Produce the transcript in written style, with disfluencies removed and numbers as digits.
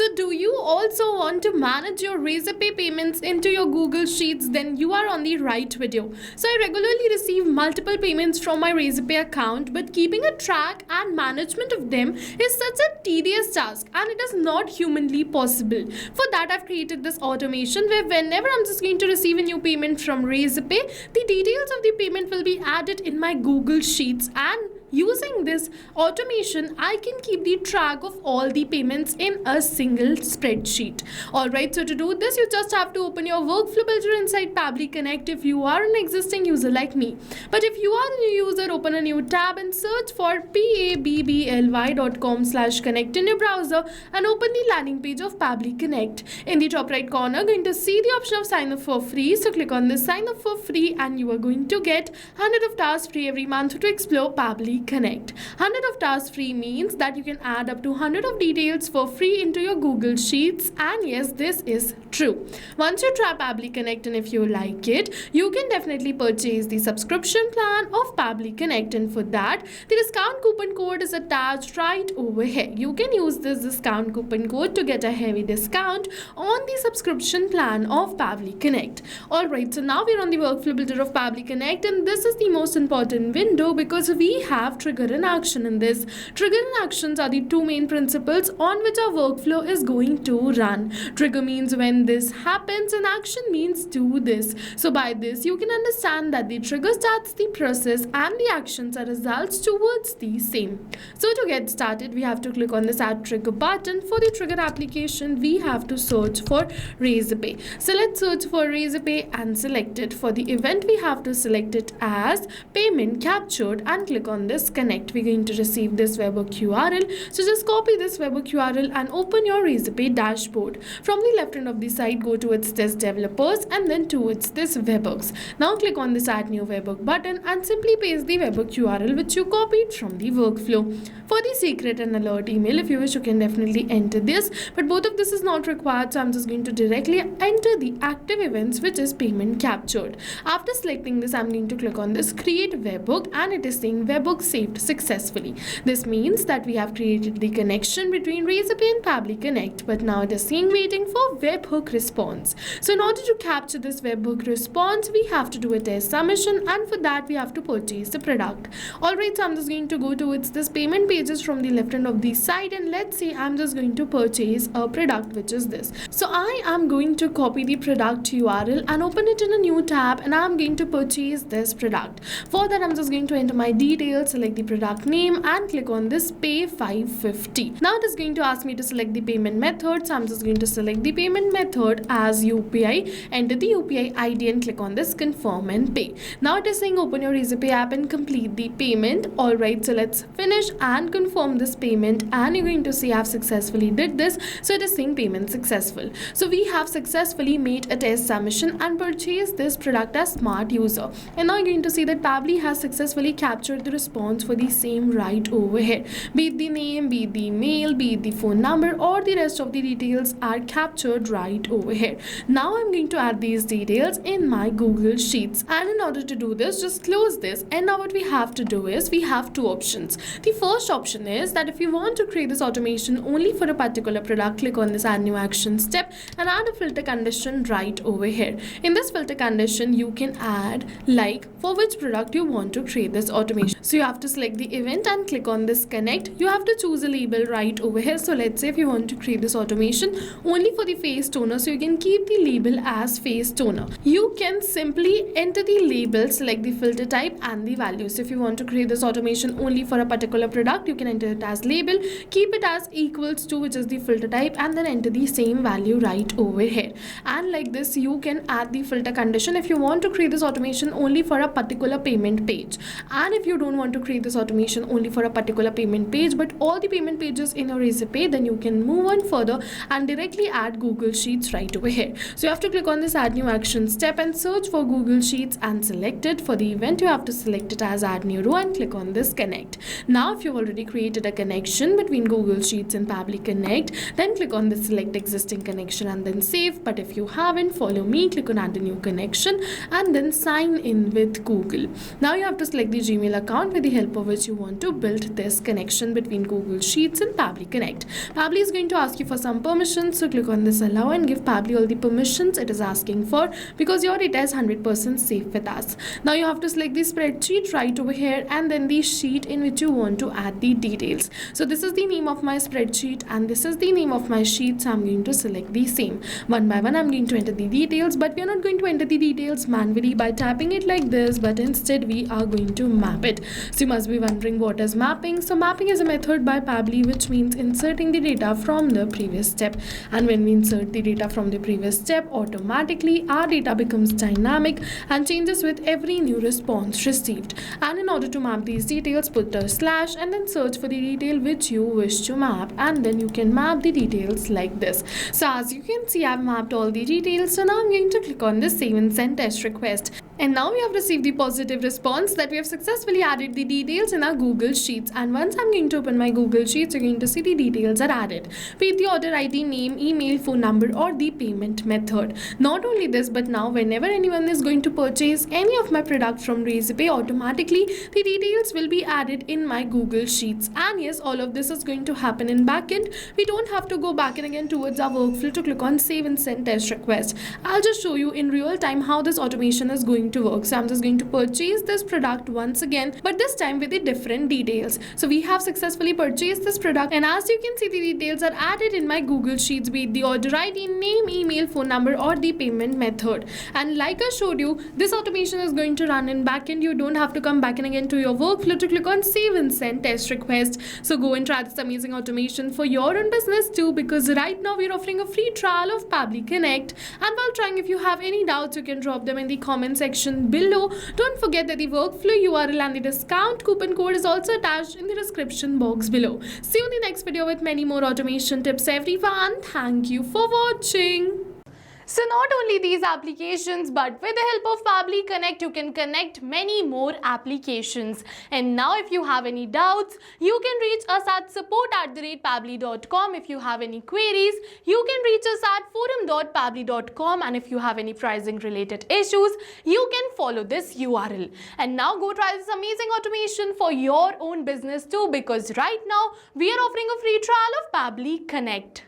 So do you also want to manage your Razorpay payments into your Google Sheets? Then you are on the right video. So I regularly receive multiple payments from my Razorpay account, but keeping a track and management of them is such a tedious task and it is not humanly possible. For that, I've created this automation where whenever I'm just going to receive a new payment from Razorpay, the details of the payment will be added in my Google Sheets, and using this automation, I can keep the track of all the payments in a single spreadsheet. Alright, so to do this, you just have to open your workflow builder inside Pabbly Connect if you are an existing user like me. But if you are a new user, open a new tab and search for pabbly.com/connect in your browser and open the landing page of Pabbly Connect. In the top right corner, going to see the option of sign up for free. So click on this sign up for free and you are going to get 100 of tasks free every month to explore Pabbly Connect. 100 of tasks free means that you can add up to 100 of details for free into your Google Sheets, and yes, this is true. Once you try Pabbly Connect and if you like it, you can definitely purchase the subscription plan of Pabbly Connect, and for that, the discount coupon code is attached right over here. You can use this discount coupon code to get a heavy discount on the subscription plan of Pabbly Connect. Alright, so now we're on the workflow builder of Pabbly Connect, and this is the most important window because we have trigger and action in this. Trigger and actions are the two main principles on which our workflow is going to run. Trigger means when this happens and action means do this. So by this you can understand that the trigger starts the process and the actions are results towards the same. So to get started, we have to click on this add trigger button. For the trigger application, we have to search for Razorpay. So let's search for Razorpay and select it. For the event, we have to select it as payment captured and click on this connect. We're going to receive this webhook URL. So just copy this webhook URL and open your Razorpay dashboard. From the left end of the site, go towards this developers and then towards this webhooks. Now click on this add new webhook button and simply paste the webhook URL which you copied from the workflow. For the secret and alert email, if you wish, you can definitely enter this, but both of this is not required, so I'm just going to directly enter the active events, which is payment captured. After selecting this, I'm going to click on this create webhook and it is saying webhook saved successfully. This means that we have created the connection between Razorpay and Pabbly Connect, but now it is saying waiting for webhook response. So in order to capture this webhook response, we have to do a test submission, and for that we have to purchase the product. Alright, so I'm just going to go towards this payment pages from the left end of the site, and let's say I'm just going to purchase a product, which is this. So I am going to copy the product URL and open it in a new tab, and I'm going to purchase this product. For that, I'm just going to enter my details, select the product name and click on this pay 550. Now it is going to ask me to select the payment method, so I'm just going to select the payment method as UPI, enter the UPI ID and click on this confirm and pay. Now it is saying open your Razorpay app and complete the payment. Alright, so let's finish and confirm this payment, and you're going to see I've successfully did this. So it is saying payment successful. So we have successfully made a test submission and purchased this product as smart user, and now you're going to see that Pabbly has successfully captured the response for the same right over here. Be it the name, be it the email, be it the phone number, or the rest of the details are captured right over here. Now I'm going to add these details in my Google Sheets, and in order to do this, just close this, and now what we have to do is we have two options. The first option is that if you want to create this automation only for a particular product, click on this add new action step and add a filter condition right over here. In this filter condition, you can add like for which product you want to create this automation. So you have to select the event and click on this connect. You have to choose a label right over here. So let's say if you want to create this automation only for the face toner, so you can keep the label as face toner. You can simply enter the label, select the filter type and the value. So if you want to create this automation only for a particular product, you can enter it as label, keep it as equals to, which is the filter type, and then enter the same value right over here. And like this, you can add the filter condition if you want to create this automation only for a particular payment page, and if you don't want to create this automation only for a particular payment page but all the payment pages in your Razorpay, then you can move on further and directly add Google Sheets right over here. So you have to click on this add new action step and search for Google Sheets and select it. For the event, you have to select it as add new row and click on this connect. Now if you've already created a connection between Google Sheets and Pabbly Connect, then click on the select existing connection and then save. But if you haven't, follow me, click on add a new connection and then sign in with Google. Now you have to select the Gmail account where the help of which you want to build this connection between Google Sheets and Pabbly Connect. Pabbly is going to ask you for some permissions, so click on this allow and give Pabbly all the permissions it is asking for, because your data is 100% safe with us. Now you have to select the spreadsheet right over here and then the sheet in which you want to add the details. So this is the name of my spreadsheet and this is the name of my sheet, so I'm going to select the same. One by one I'm going to enter the details, but we are not going to enter the details manually by typing it like this, but instead we are going to map it. So you must be wondering what is mapping. So mapping is a method by Pabbly which means inserting the data from the previous step, and when we insert the data from the previous step, automatically our data becomes dynamic and changes with every new response received. And in order to map these details, put a slash and then search for the detail which you wish to map, and then you can map the details like this. So as you can see, I've mapped all the details. So now I'm going to click on the save and send test request. And now we have received the positive response that we have successfully added the details in our Google Sheets. And once I'm going to open my Google Sheets, you're going to see the details are added with the order ID, name, email, phone number, or the payment method. Not only this, but now whenever anyone is going to purchase any of my product from Razorpay, automatically the details will be added in my Google Sheets. And yes, all of this is going to happen in backend. We don't have to go back and again towards our workflow to click on save and send test request. I'll just show you in real time how this automation is going to work. So I'm just going to purchase this product once again, but this time with the different details. So we have successfully purchased this product, and as you can see, the details are added in my Google Sheets with the order ID, name, email, phone number, or the payment method. And like I showed you, this automation is going to run in backend. You don't have to come back and again to your workflow to click on save and send test request. So go and try this amazing automation for your own business too, because right now we're offering a free trial of Pabbly Connect. And while trying, if you have any doubts, you can drop them in the comment section below. Don't forget that the workflow URL and the discount coupon code is also attached in the description box below. See you in the next video with many more automation tips, everyone. Thank you for watching. So not only these applications, but with the help of Pabbly Connect, you can connect many more applications. And now if you have any doubts, you can reach us at support@pabbly.com. If you have any queries, you can reach us at forum.pabbly.com. And if you have any pricing related issues, you can follow this URL. And now go try this amazing automation for your own business too, because right now we are offering a free trial of Pabbly Connect.